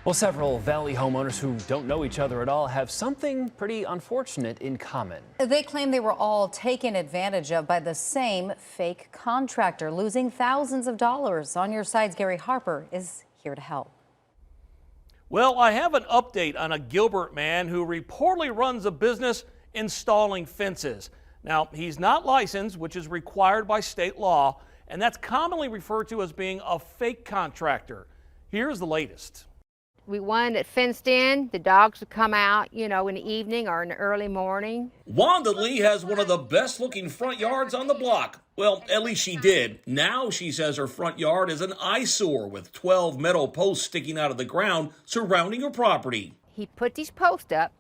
Well, several Valley homeowners who don't know each other at all have something pretty unfortunate in common. They claim they were all taken advantage of by the same fake contractor, losing thousands of dollars. On Your Side's Gary Harper is here to help. Well, I have an update on a Gilbert man who reportedly runs a business installing fences. Now, he's not licensed, which is required by state law, and that's commonly referred to as being a fake contractor. Here's the latest. We wanted it fenced in. The dogs would come out, in the evening or in the early morning. Wanda Lee has one of the best looking front yards on the block. Well, at least she did. Now she says her front yard is an eyesore with 12 metal posts sticking out of the ground surrounding her property. He put these posts up,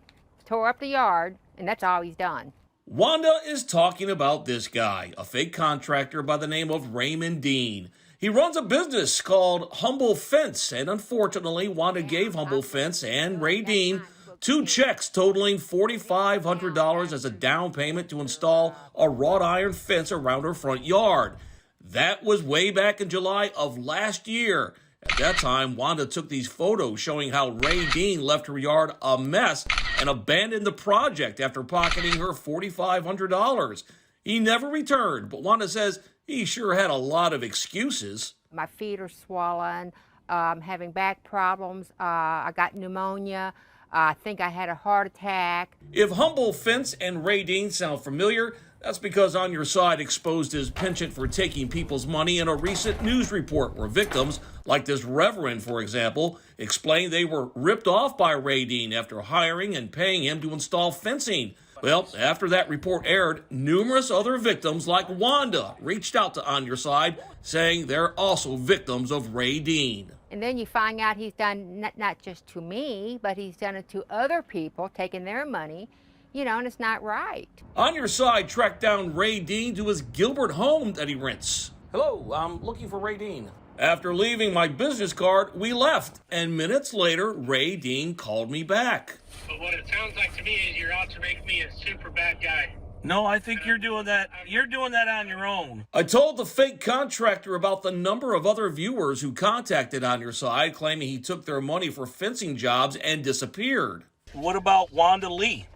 tore up the yard, and that's all he's done. Wanda is talking about this guy, a fake contractor by the name of Raymond Dean. He runs a business called Humble Fence, and unfortunately, Wanda gave Humble Fence and Ray Dean 2 checks totaling $4,500 as a down payment to install a wrought iron fence around her front yard. That was way back in July of last year. At that time, Wanda took these photos showing how Ray Dean left her yard a mess and abandoned the project after pocketing her $4,500. He never returned, but Wanda says he sure had a lot of excuses. My feet are swollen, having back problems, I got pneumonia, I think I had a heart attack. If Humble Fence and Ray Dean sound familiar, that's because On Your Side exposed his penchant for taking people's money in a recent news report where victims, like this reverend, for example, explained they were ripped off by Ray Dean after hiring and paying him to install fencing. Well, after that report aired, numerous other victims like Wanda reached out to On Your Side, saying they're also victims of Ray Dean. And then you find out he's done not just to me, but he's done it to other people, taking their money, and it's not right. On Your Side tracked down Ray Dean to his Gilbert home that he rents. Hello, I'm looking for Ray Dean. After leaving my business card, we left, and minutes later, Ray Dean called me back. But what it sounds like to me is you're out to make me a super bad guy. No, I think you're doing that. You're doing that on your own. I told the fake contractor about the number of other viewers who contacted On Your Side, claiming he took their money for fencing jobs and disappeared. What about Wanda Lee?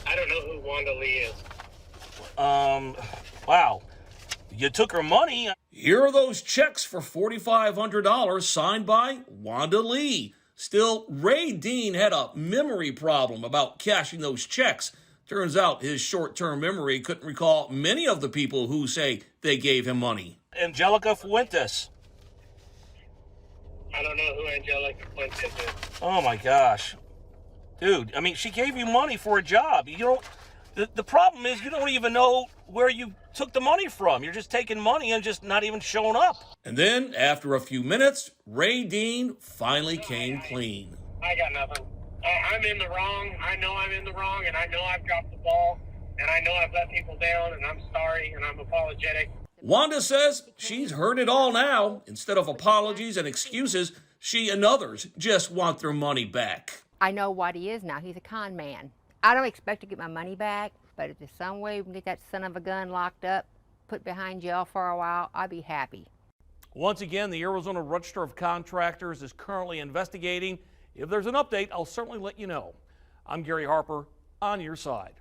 I don't know who Wanda Lee is. Wow. You took her money. Here are those checks for $4,500 signed by Wanda Lee. Still, Ray Dean had a memory problem about cashing those checks. Turns out his short-term memory couldn't recall many of the people who say they gave him money. Angelica Fuentes. I don't know who Angelica Fuentes is. Oh my gosh. Dude, I mean, she gave you money for a job. The problem is you don't even know where you took the money from. You're just taking money and just not even showing up. And then, after a few minutes, Ray Dean finally came clean. I got nothing. I'm in the wrong. I know I'm in the wrong, and I know I've dropped the ball, and I know I've let people down, and I'm sorry, and I'm apologetic. Wanda says she's heard it all now. Instead of apologies and excuses, she and others just want their money back. I know what he is now. He's a con man. I don't expect to get my money back, but if there's some way we can get that son of a gun locked up, put behind jail for a while, I'd be happy. Once again, the Arizona Register of Contractors is currently investigating. If there's an update, I'll certainly let you know. I'm Gary Harper, On Your Side.